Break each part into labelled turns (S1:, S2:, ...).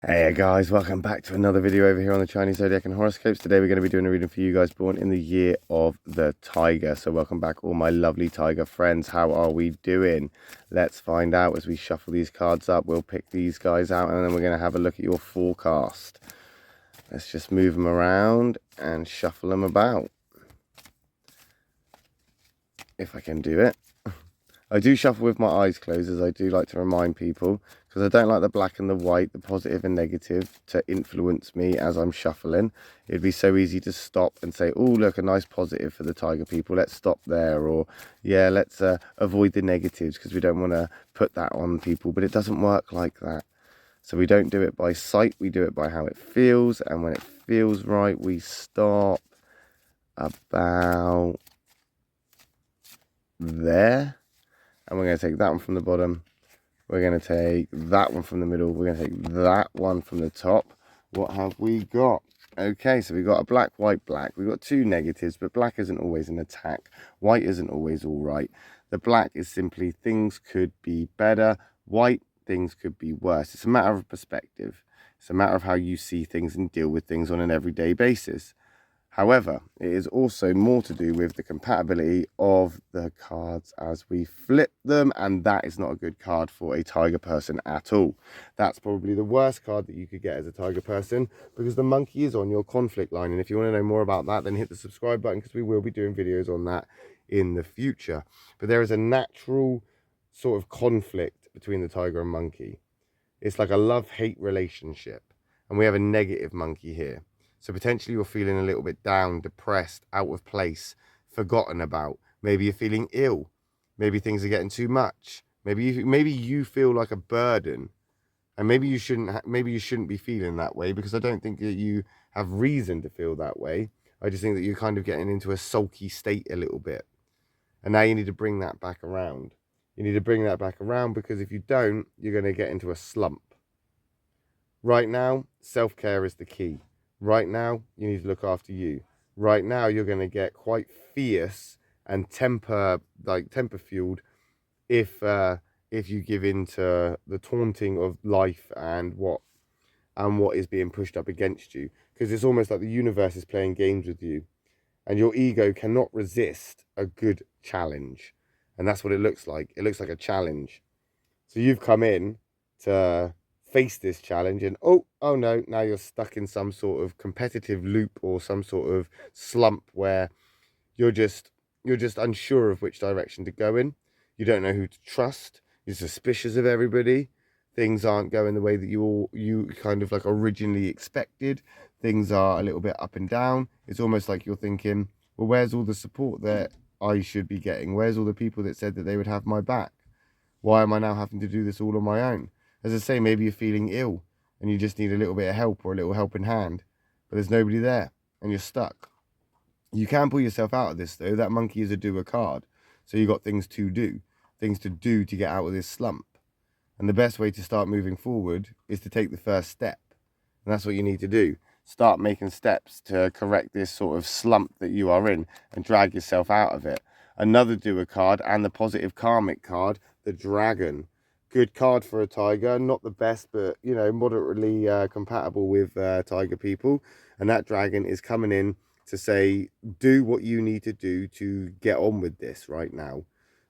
S1: Hey guys, welcome back to another video over here on the Chinese Zodiac and Horoscopes. Today we're going to be doing a reading for you guys born in the year of the Tiger. So welcome back all my lovely Tiger friends. How are we doing? Let's find out as we shuffle these cards up. We'll pick these guys out and then we're going to have a look at your forecast. Let's just move them around and shuffle them about. If I can do it. I do shuffle with my eyes closed, as I do like to remind people, because I don't like the black and the white, the positive and negative, to influence me as I'm shuffling. It'd be so easy to stop and say, oh, look, a nice positive for the Tiger people. Let's stop there. Or, yeah, let's avoid the negatives because we don't want to put that on people. But it doesn't work like that. So we don't do it by sight. We do it by how it feels. And when it feels right, we stop about there. And we're going to take that one from the bottom. We're going to take that one from the middle. We're going to take that one from the top. What have we got? Okay, so we've got a black, white, black. We've got two negatives, but black isn't always an attack. White isn't always all right. The black is simply things could be better. White, things could be worse. It's a matter of perspective. It's a matter of how you see things and deal with things on an everyday basis. However, it is also more to do with the compatibility of the cards as we flip them, and that is not a good card for a Tiger person at all. That's probably the worst card that you could get as a Tiger person, because the monkey is on your conflict line. And if you want to know more about that, then hit the subscribe button, because we will be doing videos on that in the future. But there is a natural sort of conflict between the Tiger and monkey. It's like a love-hate relationship, and we have a negative monkey here. So potentially you're feeling a little bit down, depressed, out of place, forgotten about. Maybe you're feeling ill. Maybe things are getting too much. Maybe you feel like a burden, and maybe you shouldn't be feeling that way, because I don't think that you have reason to feel that way. I just think that you're kind of getting into a sulky state a little bit, and now you need to bring that back around. You need to bring that back around, because if you don't, you're going to get into a slump. Right now, self-care is the key. Right now, you need to look after you. Right now, you're going to get quite fierce and temper fueled if you give in to the taunting of life and what is being pushed up against you. Because it's almost like the universe is playing games with you, and your ego cannot resist a good challenge. And that's what it looks like. It looks like a challenge. So you've come in to face this challenge, and oh no, now you're stuck in some sort of competitive loop or some sort of slump where you're just unsure of which direction to go in. You don't know who to trust. You're suspicious of everybody. Things aren't going the way that you kind of like originally expected. Things are a little bit up and down. It's almost like you're thinking, well, where's all the support that I should be getting? Where's all the people that said that they would have my back? Why am I now having to do this all on my own? As I say, maybe you're feeling ill and you just need a little bit of help or a little helping hand, but there's nobody there and you're stuck. You can pull yourself out of this though. That monkey is a doer card. So you got things to do to get out of this slump. And the best way to start moving forward is to take the first step. And that's what you need to do. Start making steps to correct this sort of slump that you are in and drag yourself out of it. Another doer card, and the positive karmic card, the dragon. Good card for a tiger, not the best, but you know, moderately compatible with tiger people. And that dragon is coming in to say, do what you need to do to get on with this right now.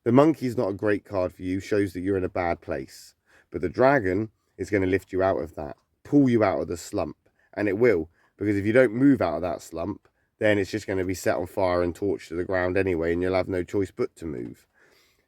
S1: The monkey is not a great card for you, shows that you're in a bad place. But the dragon is going to lift you out of that, pull you out of the slump. And it will, because if you don't move out of that slump, then it's just going to be set on fire and torched to the ground anyway, and you'll have no choice but to move.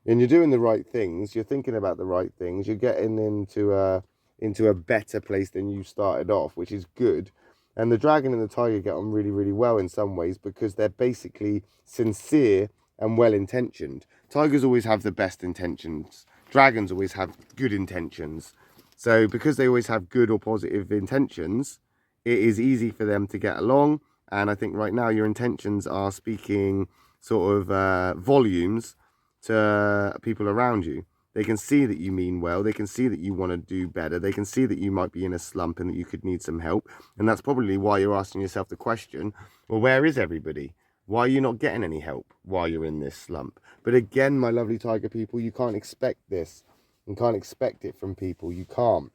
S1: And you're doing the right things, you're thinking about the right things, you're getting into a better place than you started off, which is good. And the dragon and the tiger get on really, really well in some ways, because they're basically sincere and well-intentioned. Tigers always have the best intentions. Dragons always have good intentions. So because they always have good or positive intentions, it is easy for them to get along. And I think right now your intentions are speaking sort of volumes to people around you. They can see that you mean well. They can see that you want to do better. They can see that you might be in a slump and that you could need some help. And that's probably why you're asking yourself the question, well, where is everybody? Why are you not getting any help while you're in this slump? But again, my lovely tiger people, you can't expect this. You can't expect it from people. You can't.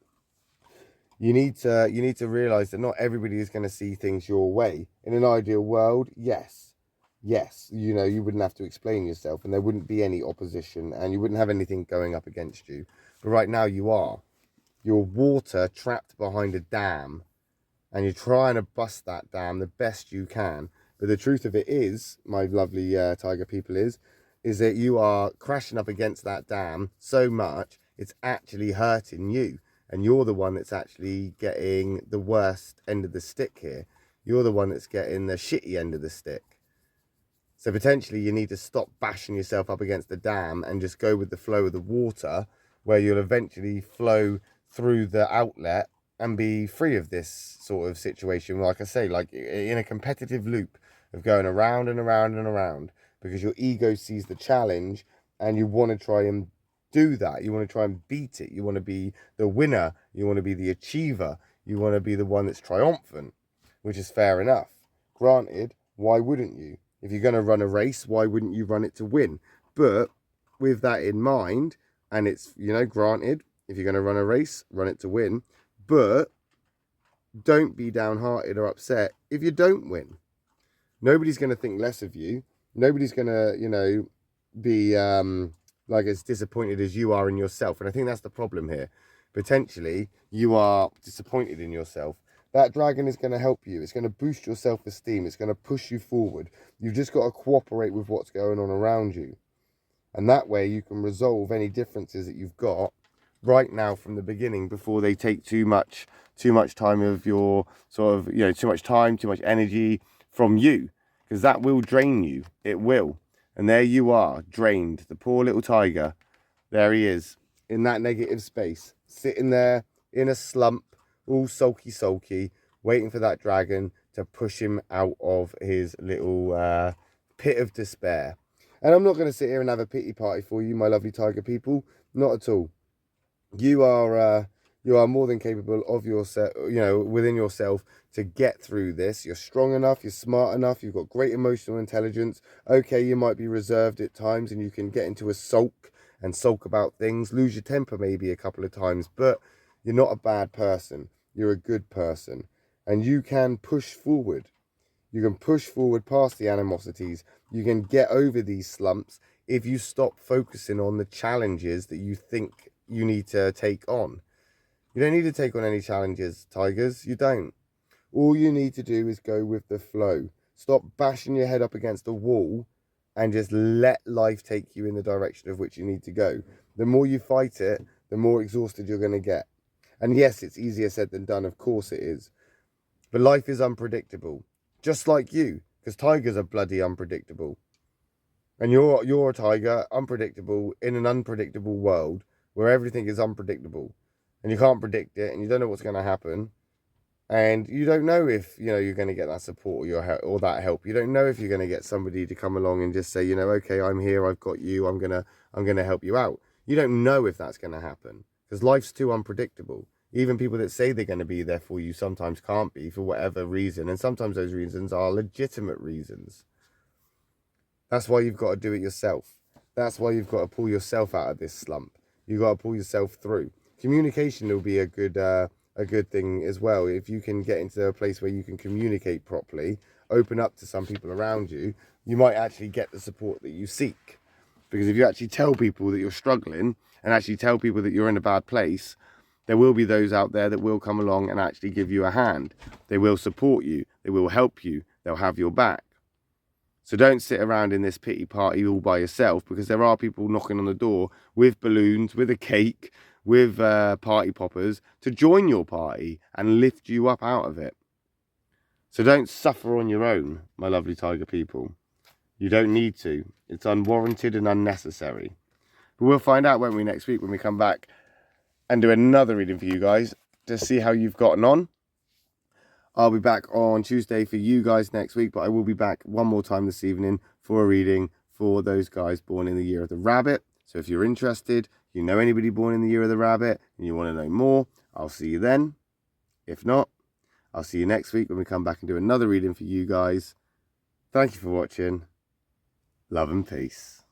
S1: You need to realize that not everybody is going to see things your way. In an ideal world, yes, you know, you wouldn't have to explain yourself, and there wouldn't be any opposition, and you wouldn't have anything going up against you. But right now, you are. You're water trapped behind a dam, and you're trying to bust that dam the best you can. But the truth of it is, my lovely tiger people, is that you are crashing up against that dam so much it's actually hurting you, and you're the one that's actually getting the worst end of the stick here. You're the one that's getting the shitty end of the stick. So potentially you need to stop bashing yourself up against the dam and just go with the flow of the water, where you'll eventually flow through the outlet and be free of this sort of situation. Like I say, like in a competitive loop of going around and around and around, because your ego sees the challenge and you want to try and do that. You want to try and beat it. You want to be the winner. You want to be the achiever. You want to be the one that's triumphant, which is fair enough. Granted, why wouldn't you? If you're going to run a race, why wouldn't you run it to win? But with that in mind, and it's, you know, granted, if you're going to run a race, run it to win. But don't be downhearted or upset if you don't win. Nobody's going to think less of you. Nobody's going to, you know, be like as disappointed as you are in yourself. And I think that's the problem here. Potentially, you are disappointed in yourself. That dragon is going to help you. It's going to boost your self-esteem. It's going to push you forward. You've just got to cooperate with what's going on around you. And that way you can resolve any differences that you've got right now from the beginning, before they take too much time of your sort of, you know, too much time, too much energy from you, because that will drain you. It will. And there you are, drained. The poor little tiger. There he is in that negative space, sitting there in a slump, all sulky, waiting for that dragon to push him out of his little pit of despair. And I'm not going to sit here and have a pity party for you, my lovely tiger people. Not at all. You are more than capable of yourself, you know, within yourself, to get through this. You're strong enough, you're smart enough, you've got great emotional intelligence. Okay, you might be reserved at times and you can get into a sulk and sulk about things, lose your temper maybe a couple of times, but you're not a bad person. You're a good person, and you can push forward. You can push forward past the animosities. You can get over these slumps if you stop focusing on the challenges that you think you need to take on. You don't need to take on any challenges, tigers. You don't. All you need to do is go with the flow. Stop bashing your head up against the wall and just let life take you in the direction of which you need to go. The more you fight it, the more exhausted you're going to get. And yes, it's easier said than done. Of course it is. But life is unpredictable. Just like you. Because tigers are bloody unpredictable. And you're a tiger, unpredictable, in an unpredictable world where everything is unpredictable. And you can't predict it, and you don't know what's going to happen. And you don't know if, you know, you're going to get that support or that help. You don't know if you're going to get somebody to come along and just say, you know, okay, I'm here, I've got you, I'm gonna help you out. You don't know if that's going to happen, because life's too unpredictable. Even people that say they're going to be there for you sometimes can't be, for whatever reason. And sometimes those reasons are legitimate reasons. That's why you've got to do it yourself. That's why you've got to pull yourself out of this slump. You've got to pull yourself through. Communication will be a good thing as well. If you can get into a place where you can communicate properly, open up to some people around you, you might actually get the support that you seek. Because if you actually tell people that you're struggling and actually tell people that you're in a bad place, there will be those out there that will come along and actually give you a hand. They will support you. They will help you. They'll have your back. So don't sit around in this pity party all by yourself, because there are people knocking on the door with balloons, with a cake, with party poppers to join your party and lift you up out of it. So don't suffer on your own, my lovely tiger people. You don't need to. It's unwarranted and unnecessary. But we'll find out, won't we, next week when we come back and do another reading for you guys to see how you've gotten on. I'll be back on Tuesday for you guys next week, but I will be back one more time this evening for a reading for those guys born in the year of the rabbit. So if you're interested, you know anybody born in the year of the rabbit, and you want to know more, I'll see you then. If not, I'll see you next week when we come back and do another reading for you guys. Thank you for watching. Love and peace.